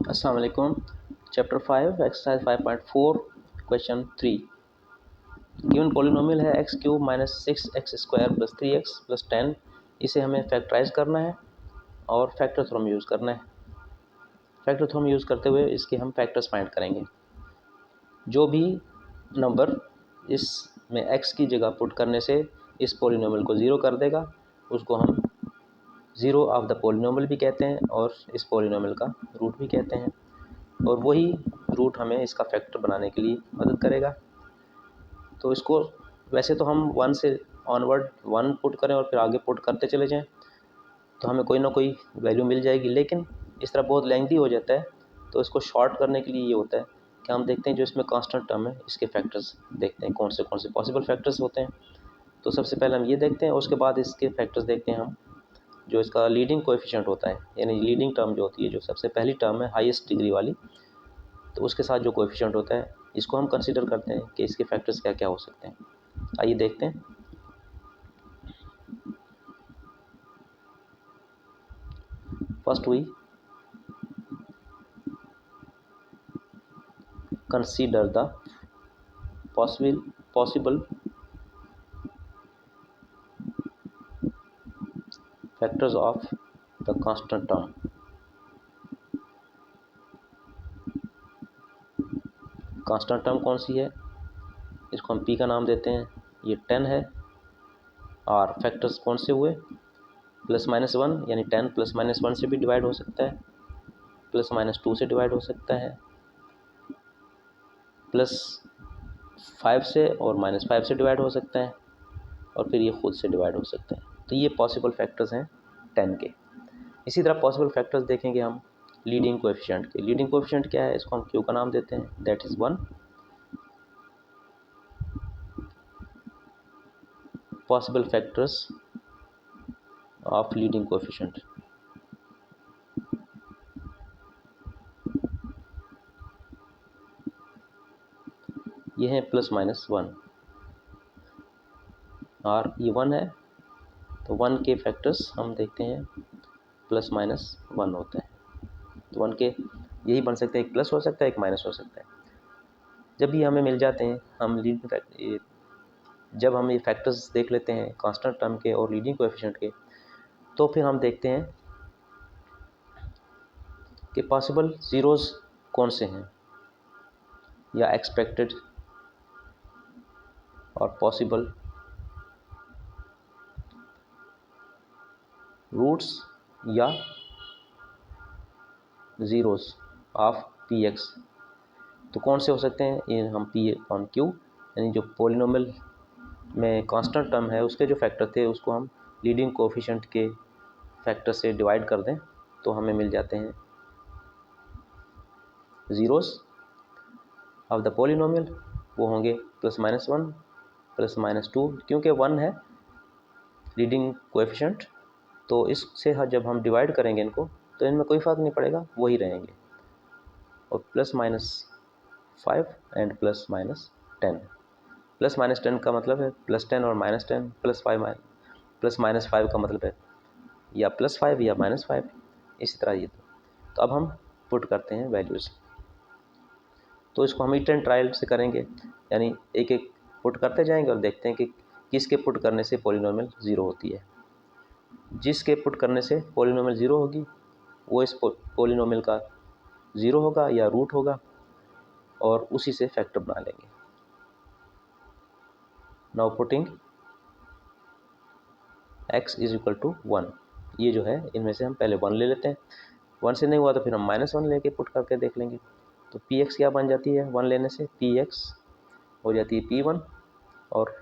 अस्सलाम वालेकुम। Chapter 5 exercise 5.4 question 3। Given polynomial है X cube minus 6x² plus 3x plus 10। इसे हमें फैक्टराइज करना है और फैक्टर थ्योरम यूज़ करना है। फैक्टर थ्योरम यूज़ करते हुए इसके हम फैक्टर्स फाइंड करेंगे। जो भी नंबर इसमें x की जगह पुट करने से इस पॉलिनोमियल को ज़ीरो कर देगा उसको हम ज़ीरो ऑफ द पॉलिनोमियल भी कहते हैं और इस पॉलिनोमियल का रूट भी कहते हैं। और वही रूट हमें इसका फैक्टर बनाने के लिए मदद करेगा। तो इसको वैसे तो हम 1 से ऑनवर्ड 1 पुट करें और फिर आगे पुट करते चले जाएं तो हमें कोई ना कोई वैल्यू मिल जाएगी, लेकिन इस तरह बहुत लेंथी हो जाता है। तो इसको शॉर्ट करने के लिए ये होता है कि हम देखते हैं जो इसमें कांस्टेंट टर्म है इसके फैक्टर्स देखते हैं कौन से पॉसिबल फैक्टर्स होते हैं। तो सबसे पहले हम ये देखते हैं, उसके बाद इसके फैक्टर्स देखते हैं हम जो इसका लीडिंग कोएफिशिएंट होता है, यानी लीडिंग टर्म जो होती है, जो सबसे पहली टर्म है हाईएस्ट डिग्री वाली, तो उसके साथ जो कोएफिशिएंट होता है इसको हम कंसीडर करते हैं कि इसके फैक्टर्स क्या क्या हो सकते हैं। आइए देखते हैं। First we consider the possible factors of the constant term। Constant term कौन सी है, इसको हम p का नाम देते हैं, ये 10 है। और फैक्टर्स कौन से हुए, +-1 यानी 10 +-1 से भी डिवाइड हो सकता है, +-2 से डिवाइड हो सकता है, +5 से और -5 से डिवाइड हो सकता है, और फिर ये खुद से डिवाइड हो सकता है। तो ये पॉसिबल फैक्टर्स हैं 10 के। इसी तरह पॉसिबल फैक्टर्स देखेंगे हम लीडिंग कोएफिशिएंट के। लीडिंग कोएफिशिएंट क्या है, इसको हम क्यू का नाम देते हैं, that is 1। Possible factors of leading coefficient, ये है +-1 और ये 1 है, तो 1 के फैक्टर्स हम देखते हैं +-1 होता है। तो 1 के यही बन सकते हैं, एक प्लस हो सकता है एक माइनस हो सकता है। जब भी हमें मिल जाते हैं हम जब हम ये फैक्टर्स देख लेते हैं कांस्टेंट टर्म के और लीडिंग कोएफिशिएंट के, तो फिर हम देखते हैं कि पॉसिबल ज़ीरोज़ कौन से हैं या एक्सपेक्टेड और पॉसिबल रूट्स या ज़ीरोज़ ऑफ px। तो कौन से हो सकते हैं, ये हम p/q यानी जो पॉलिनोमियल में कांस्टेंट टर्म है उसके जो फैक्टर थे उसको हम लीडिंग कोएफिशिएंट के फैक्टर से डिवाइड कर दें तो हमें मिल जाते हैं ज़ीरोज़ ऑफ द पॉलिनोमियल। वो होंगे +-1 +-2, क्योंकि 1 है लीडिंग कोएफिशिएंट, तो इससे जब हम डिवाइड करेंगे इनको तो इनमें कोई फ़र्क नहीं पड़ेगा, वही रहेंगे। और +-5 एंड +-10। +-10 का मतलब है +10 और -10, +-5 का मतलब है या +5 या -5, इसी तरह ये। तो अब हम पुट करते हैं वैल्यूज़। तो इसको हम इट एंड ट्रायल से करेंगे, यानी एक एक पुट करते जाएंगे और देखते हैं कि किसके पुट करने से पॉलिनोमियल ज़ीरो होती है। जिसके पुट करने से पॉलिनोमियल ज़ीरो होगी वो इस पॉलिनोमियल का ज़ीरो होगा या रूट होगा, और उसी से फैक्टर बना लेंगे। नाउ पुटिंग x = 1, ये जो है इनमें से हम पहले 1 ले लेते हैं। 1 से नहीं हुआ तो फिर हम -1 लेके पुट करके देख लेंगे। तो px क्या बन जाती है 1 लेने से, px हो जाती है p1, और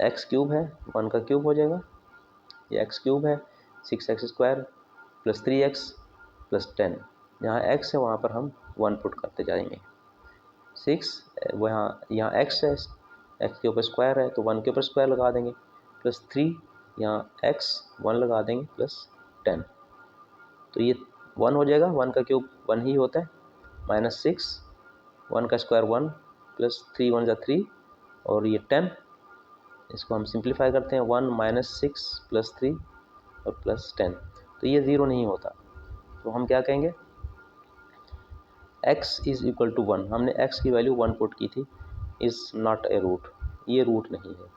x क्यूब है 1 का क्यूब हो जाएगा, ये x क्यूब है 6x² प्लस 3x प्लस 10। जहाँ x है वहाँ पर हम 1 पुट करते जाएंगे। 6 यहाँ x है, x के ऊपर स्क्वायर है तो 1 के ऊपर स्क्वायर लगा देंगे, प्लस 3 यहाँ x 1 लगा देंगे प्लस 10। तो ये 1 हो जाएगा, 1 का क्यूब 1 ही होता है, -6 1 का स्क्वायर 1 प्लस 3 1 = 3, और ये 10। इसको हम सिंप्लीफाई करते हैं, 1 - 6 प्लस 3 और प्लस 10। तो ये ज़ीरो नहीं होता, तो हम क्या कहेंगे x इज़ इक्वल टू 1, हमने x की वैल्यू 1 पुट की थी, इज़ नॉट ए रूट, ये रूट नहीं है।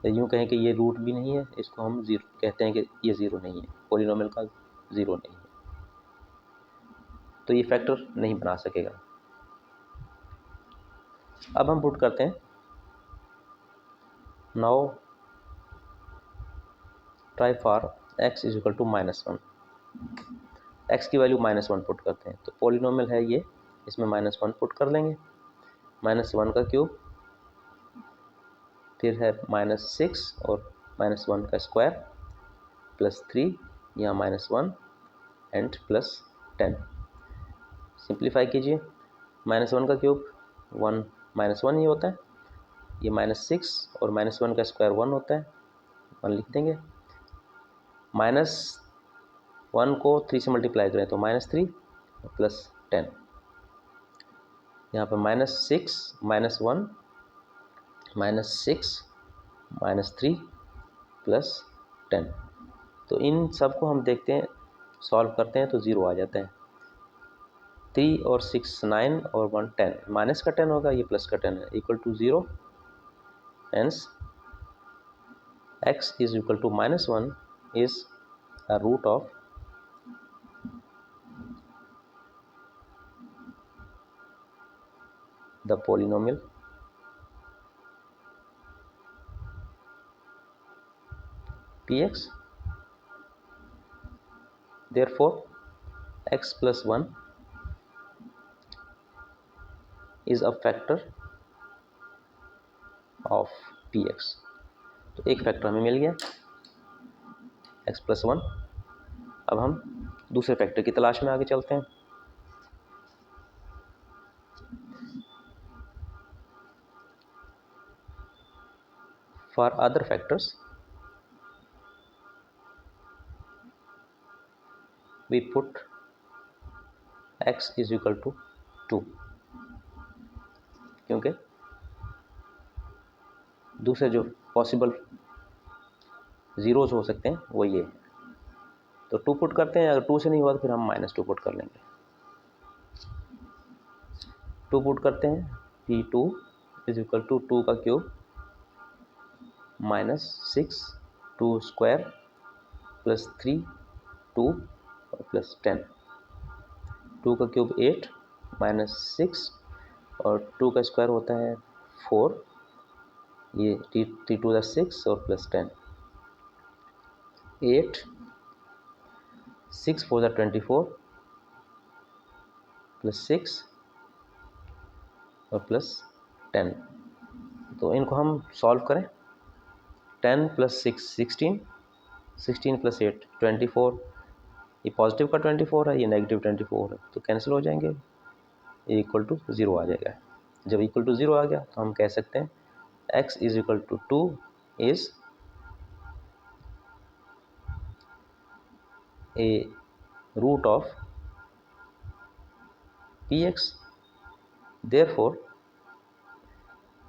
यूँ कहें कि ये रूट भी नहीं है, इसको हम ज़ीरो कहते हैं कि ये ज़ीरो नहीं है, पॉलिनोमियल का ज़ीरो नहीं है, तो ये फैक्टर नहीं बना सकेगा। अब हम पुट करते हैं, now try for x is equal to -1, x की वैल्यू -1 पुट करते हैं, तो पॉलिनोमियल है ये, इसमें -1 पुट कर लेंगे, -1 का क्यूब, फिर है -6 और -1 का स्क्वायर प्लस 3, यहाँ -1 एंड प्लस 10। सिंप्लीफाई कीजिए, -1 का क्यूब 1 -1 ही होता है, ये -6 और -1 का स्क्वायर 1 होता है, 1 लिख देंगे, -1 को 3 से मल्टीप्लाई करें तो -3 प्लस 10, यहाँ पर -6 -1 -6 -3 प्लस 10, तो इन सब को हम देखते हैं, सॉल्व करते हैं तो ज़ीरो आ जाता है। 3 और 6 9 और 1 10, माइनस का 10 होगा, ये प्लस का 10 है, equal to 0, hence x is equal to -1 is a root of the polynomial px, therefore x plus 1 is a factor of px। तो एक फैक्टर हमें मिल गया x plus 1। अब हम दूसरे फैक्टर की तलाश में आगे चलते हैं। For other factors we put x is equal to 2, क्योंकि दूसरे जो पॉसिबल ज़ीरोज़ हो सकते हैं वो ये है, तो 2 पुट करते हैं, अगर 2 से नहीं हुआ तो फिर हम -2 पुट कर लेंगे। 2 पुट करते हैं, p2 इज इक्वल टू 2 का क्यूब -6 2 स्क्वायर प्लस 3 2 और प्लस 10, 2 का क्यूब 8 -6 और 2 का स्क्वायर होता है 4, ये 3 2 6 और प्लस 10, 8 6 4 24 प्लस 6 और प्लस 10, तो इनको हम सॉल्व करें, 10 प्लस 6 16, 16 प्लस 8 24, ये पॉजिटिव का 24 है, ये नेगेटिव 24 है, तो कैंसिल हो जाएंगे, ये इक्वल टू 0 आ जाएगा। जब इक्वल टू 0 आ गया तो हम कह सकते हैं x is equal to 2 is a root of px, therefore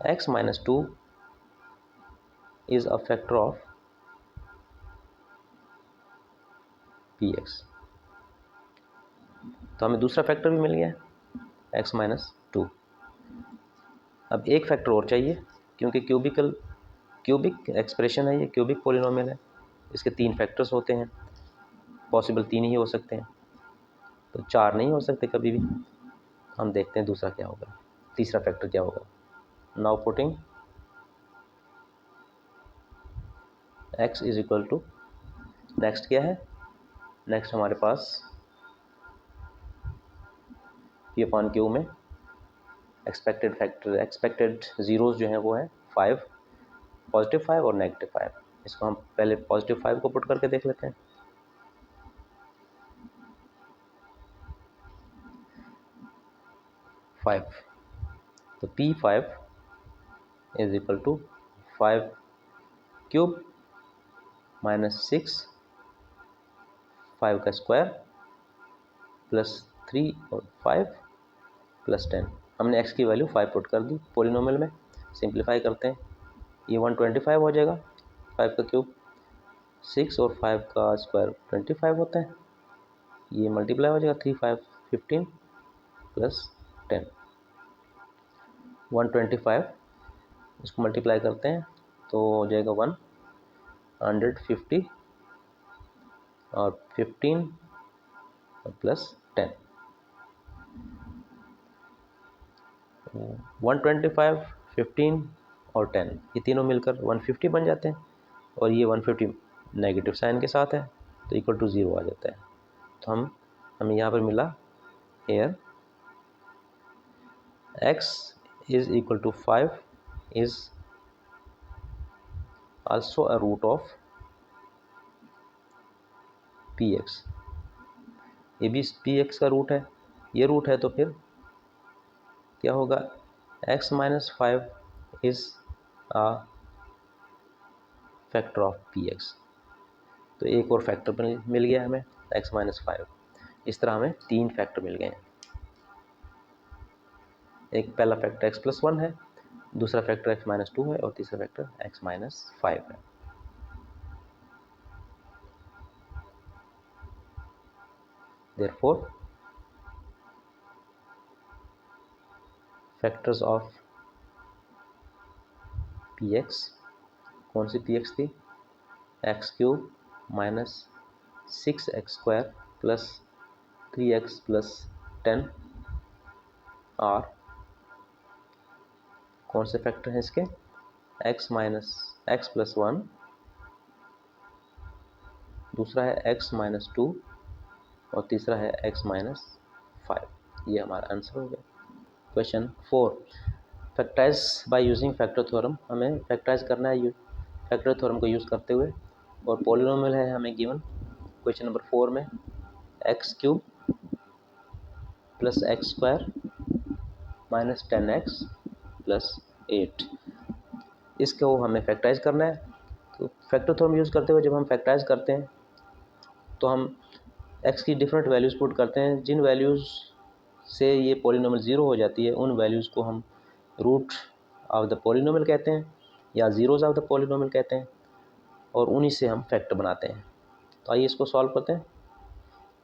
x minus 2 is a factor of px। तो हमें दूसरा फैक्टर भी मिल गया x माइनस 2। अब एक फैक्टर और चाहिए, क्योंकि क्यूबिक एक्सप्रेशन है, ये क्यूबिक पॉलिनोमियल है, इसके 3 फैक्टर्स होते हैं, पॉसिबल 3 ही हो सकते हैं, तो 4 नहीं हो सकते कभी भी। हम देखते हैं दूसरा क्या होगा, तीसरा फैक्टर क्या होगा। Now putting x is equal to, next क्या है, नेक्स्ट हमारे पास p/q में एक्सपेक्टेड फैक्टर, एक्सपेक्टेड ज़ीरोज़ जो हैं वो है 5, पॉजिटिव 5 और नेगेटिव 5। इसको हम पहले पॉजिटिव 5 को पुट करके देख लेते हैं। तो p5 is equal to 5 cube -6 5 का स्क्वायर प्लस 3 और 5 प्लस 10, हमने x की वैल्यू 5 पुट कर दी पॉलिनोमियल में। सिंप्लीफाई करते हैं, ये 125 हो जाएगा, 5 का क्यूब 6 और 5 का स्क्वायर 25 होता है, ये मल्टीप्लाई हो जाएगा 3 5 15 प्लस 10, 125, इसको मल्टीप्लाई करते हैं तो हो जाएगा 150 और 15 प्लस 10, 125, 15 और 10 ये तीनों मिलकर 150 बन जाते हैं और ये 150 नेगेटिव साइन के साथ है तो इक्वल टू 0 आ जाता है। तो हमें यहाँ पर मिला here x is equal to 5 is also a root of px, ये भी px का रूट है, ये रूट है तो फिर क्या होगा, x minus 5 is a factor of px, तो एक और फैक्टर मिल गया हमें x माइनस 5। इस तरह हमें 3 फैक्टर मिल गए हैं, एक पहला फैक्टर x प्लस 1 है, दूसरा फैक्टर x माइनस 2 है और तीसरा फैक्टर x माइनस 5 है। Therefore, फैक्टर्स ऑफ px, कौन सी px थी, x cube minus 6x² plus 3x plus 10 और कौन से फैक्टर हैं इसके, x माइनस एक्स प्लस 1, दूसरा है x माइनस 2 और तीसरा है x माइनस 5। ये हमारा आंसर हो गया। Question 4, factorise by using factor theorem, हमें फैक्टराइज करना है फैक्टर थ्योरम को यूज़ करते हुए, और पॉलिनोमियल है हमें गिवन क्वेश्चन नंबर 4 में x cube plus x square minus 10x plus 8, इसको हमें फैक्टराइज करना है। तो फैक्टर थ्योरम यूज़ करते हुए जब हम फैक्टराइज करते हैं तो हम x की डिफरेंट वैल्यूज़ पुट करते हैं, जिन वैल्यूज़ से ये पॉलिनोमियल 0 हो जाती है उन वैल्यूज़ को हम रूट ऑफ द पॉलिनोमियल कहते हैं या ज़ीरोज़ ऑफ द पॉलिनोमियल कहते हैं, और उन्हीं से हम फैक्टर बनाते हैं। तो आइए इसको सॉल्व करते हैं।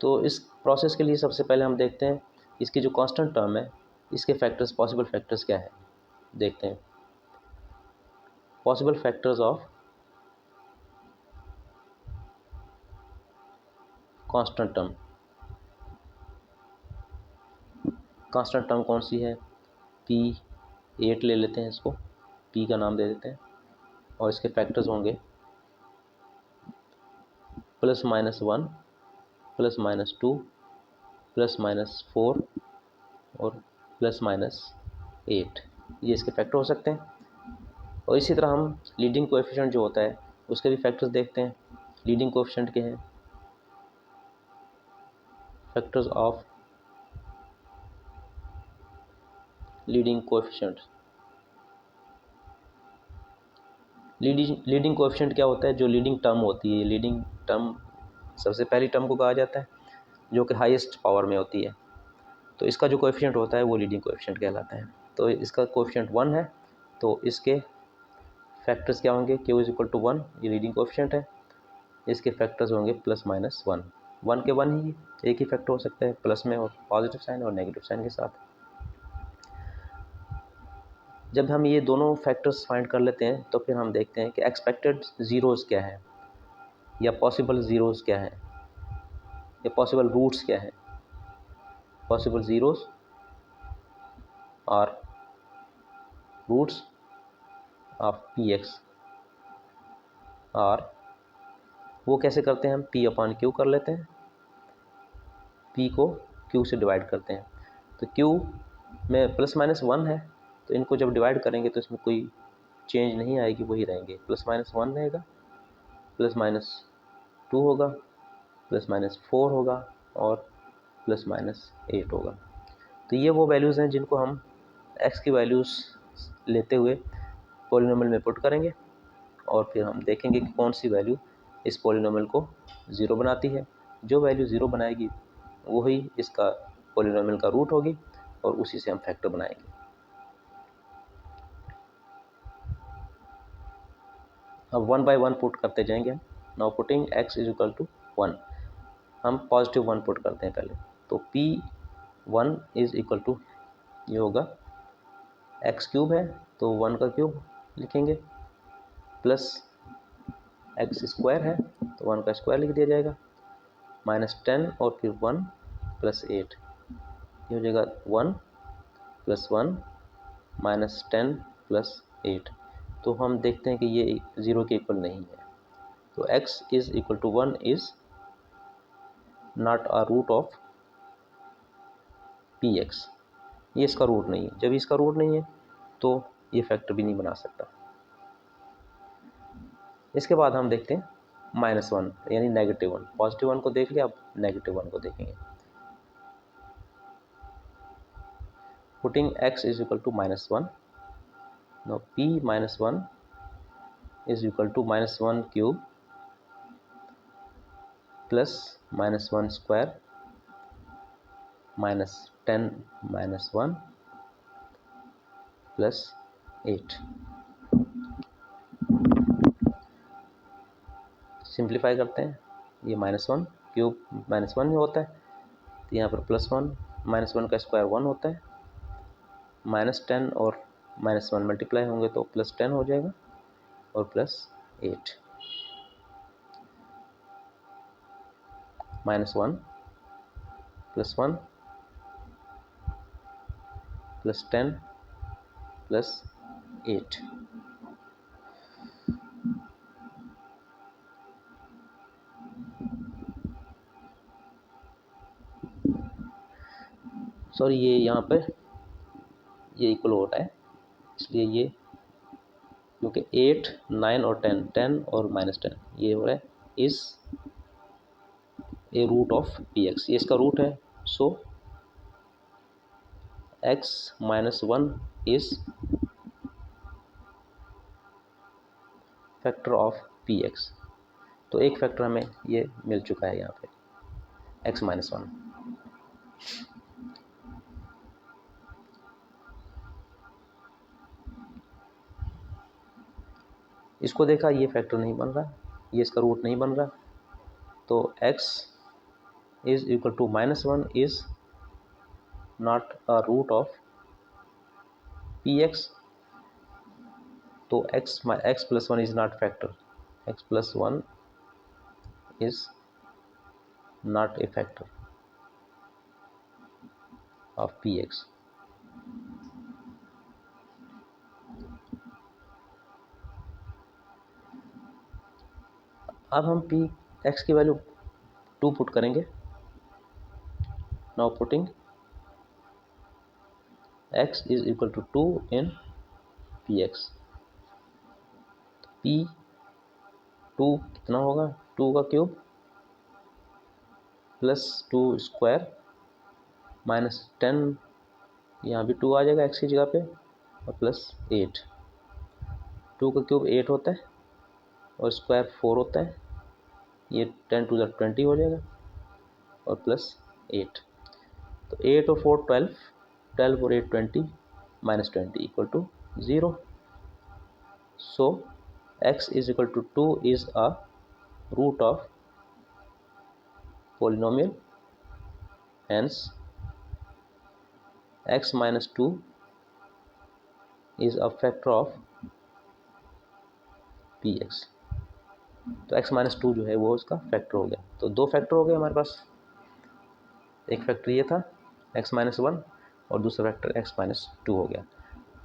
तो इस प्रोसेस के लिए सबसे पहले हम देखते हैं इसकी जो कांस्टेंट टर्म है इसके फैक्टर्स, पॉसिबल फैक्टर्स क्या है, देखते हैं। Possible factors of constant term, constant term कौन सी है, P8 ले लेते हैं, इसको P का नाम दे देते हैं, और इसके फैक्टर्स होंगे plus minus 1 plus minus 2 plus minus 4 और प्लस माइनस 8, ये इसके फैक्टर हो सकते हैं। और इसी तरह हम लीडिंग कोएफिशिएंट जो होता है उसके भी फैक्टर्स देखते हैं। लीडिंग कोएफिशिएंट के हैं factors of leading coefficient. Leading coefficient क्या होता है, जो लीडिंग टर्म होती है, लीडिंग टर्म सबसे पहली टर्म को कहा जाता है जो कि हाईएस्ट पावर में होती है, तो इसका जो कोएफिशिएंट होता है वो लीडिंग कोएफिशिएंट कहलाता है। तो इसका कोएफिशिएंट 1 है तो इसके फैक्टर्स क्या होंगे, Q इज इक्वल टू 1, ये लीडिंग कोएफिशिएंट है, इसके फैक्टर्स होंगे प्लस माइनस 1, 1 के 1 ही एक ही फैक्टर हो सकता है, प्लस में और पॉजिटिव साइन और नेगेटिव साइन के साथ। जब हम ये दोनों फैक्टर्स फाइंड कर लेते हैं तो फिर हम देखते हैं कि एक्सपेक्टेड ज़ीरोज़ क्या है या पॉसिबल ज़ीरोज़ क्या है या पॉसिबल रूट्स क्या है। पॉसिबल ज़ीरोज़ और रूट्स ऑफ px, और वो कैसे करते हैं, हम p अपॉन q कर लेते हैं, p को q से डिवाइड करते हैं। तो q में प्लस माइनस 1 है तो इनको जब डिवाइड करेंगे तो इसमें कोई चेंज नहीं आएगी, वही रहेंगे, प्लस माइनस 1 रहेगा, प्लस माइनस 2 होगा, प्लस माइनस 4 होगा और प्लस माइनस 8 होगा। तो ये वो वैल्यूज़ हैं जिनको हम x की वैल्यूज़ लेते हुए पॉलिनोमियल में पुट करेंगे और फिर हम देखेंगे कि कौन सी वैल्यू इस पॉलिनोमियल को 0 बनाती है। जो वैल्यू 0 बनाएगी वही इसका पॉलिनोमियल का रूट होगी और उसी से हम फैक्टर बनाएंगे। अब 1 बाय 1 पुट करते जाएंगे हम। Now putting x is equal to 1, हम पॉजिटिव 1 पुट करते हैं पहले, तो p 1 इज इक्वल टू, ये होगा एक्स क्यूब है तो 1 का क्यूब लिखेंगे, प्लस एक्स स्क्वायर है तो 1 का स्क्वायर लिख दिया जाएगा, -10 और फिर 1 + 8, ये हो जाएगा 1 + 1 -10 + 8। तो हम देखते हैं कि ये 0 के इक्वल नहीं है, तो x is equal to 1 is not a root of px, ये इसका रूट नहीं है। जब इसका रूट नहीं है तो ये फैक्टर भी नहीं बना सकता। इसके बाद हम देखते हैं -1 यानी -1। पॉजिटिव 1 को देख लिया, अब -1 को देखेंगे। Putting x is equal to -1, now p -1 is equal to -1 cube plus -1 square -10 -1 + 8। Simplify करते हैं, ये -1 क्यूब -1 ही होता है, तो यहाँ पर +1 -1 का स्क्वायर 1 होता है, -10 और -1 मल्टीप्लाई होंगे तो +10 हो जाएगा और +8, -1 +1 +10 +8। सॉरी, ये यहाँ पे ये इक्वल होता है, इसलिए ये क्योंकि 8 9 और 10 और -10 ये हो रहा है इस ए रूट ऑफ px, ये इसका रूट है। सो x -1 is factor of px, तो एक फैक्टर हमें ये मिल चुका है यहाँ पे x -1। इसको देखा, ये फैक्टर नहीं बन रहा, ये इसका रूट नहीं बन रहा, तो x is equal to -1 is not a root of px, तो x + 1 is not factor, x + 1 is not a factor of px। अब हम x की वैल्यू 2 पुट करेंगे। Now putting x is equal to 2 in px, p 2 कितना होगा, 2 का cube plus 2 square -10, यहाँ भी 2 आ जाएगा x की जगह पे, और +8। 2 का क्यूब 8 होता है और स्क्वायर 4 होता है, ये 10 टू द 20 हो जाएगा और +8, तो 8 और 4 12, 12 और 8 20, -20 equal to 0। So x is equal to 2 is a root of polynomial, hence x -2 is a factor of px, तो x -2 जो है वो उसका फैक्टर हो गया। तो 2 फैक्टर हो गए हमारे पास, एक फैक्टर ये था x -1 और दूसरा फैक्टर x -2 हो गया।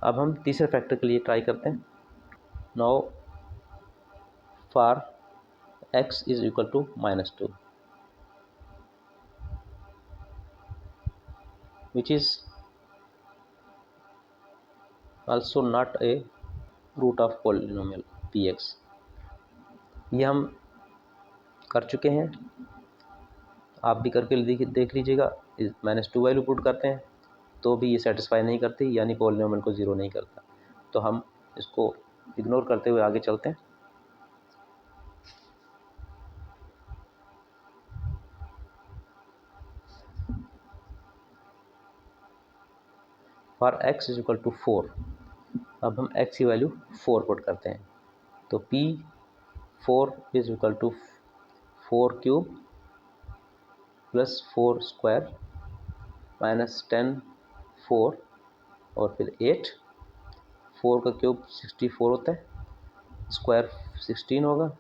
अब हम तीसरे फैक्टर के लिए ट्राई करते हैं। Now for x is equal to -2 which is also not a root of polynomial px, ये हम कर चुके हैं, आप भी करके देख लीजिएगा। -2 वैल्यू पुट करते हैं तो भी ये सेटिस्फाई नहीं करती, यानी पॉलिनोमियल को ज़ीरो नहीं करता, तो हम इसको इग्नोर करते हुए आगे चलते हैं। For x is equal to 4, अब हम x की वैल्यू 4 पुट करते हैं, तो p 4 is equal to 4 cube plus 4 square -10 4 और फिर 8, 4 का क्यूब 64 होता है, स्क्वायर 16 होगा,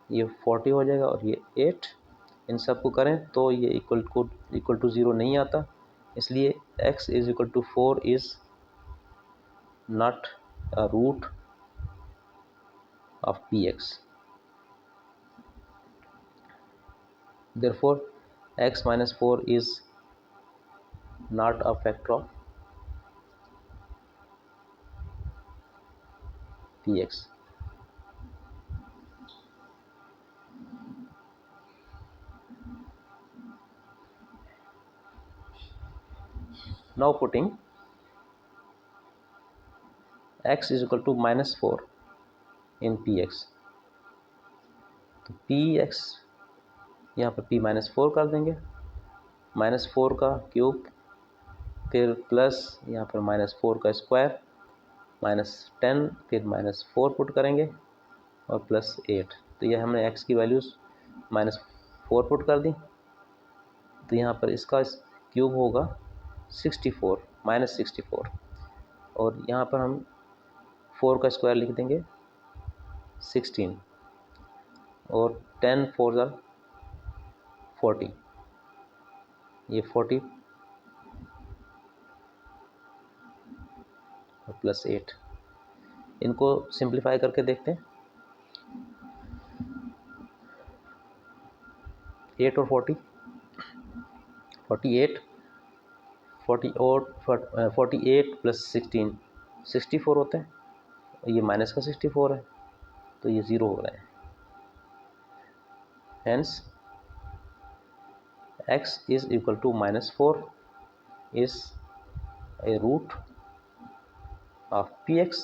ये 40 हो जाएगा और ये 8। इन सब को करें तो ये इक्वल टू 0 नहीं आता, इसलिए x is equal to 4 is not a root of px। Therefore, x minus 4 is not a factor of px. Now putting x is equal to -4 in px, तो px यहाँ पर p -4 कर देंगे, -4 का cube, फिर प्लस यहाँ पर -4 का स्क्वायर, -10, फिर -4 पुट करेंगे और +8। तो ये हमने x की वैल्यूज़ -4 पुट कर दी, तो यहाँ पर इसका क्यूब होगा 64 -64, और यहाँ पर हम 4 का स्क्वायर लिख देंगे 16, और 10 4 ज़ा 40, ये 40 और +8। इनको सिंप्लीफाई करके देखते हैं, 8 और 40, 48, 48 + 16 64 होते हैं, ये माइनस का 64 है, तो ये 0 हो रहा है। Hence x is equal to -4 is a root of px,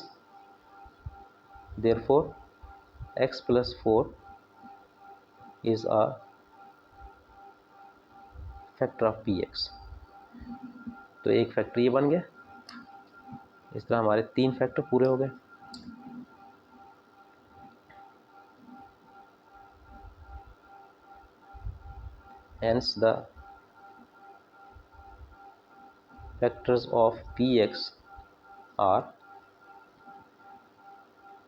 therefore x plus 4 is a factor of px। तो एक फैक्टर ये बन गया, इस तरह हमारे 3 फैक्टर पूरे हो गए। Hence the factors of px are,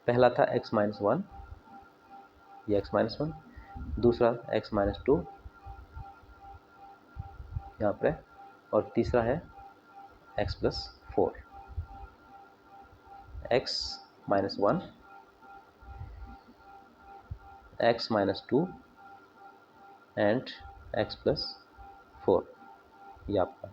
पहला था x - 1, ये x - 1, दूसरा x - 2 यहाँ पर, और तीसरा है x + 4। x - 1, x - 2 and x + 4, ये आपका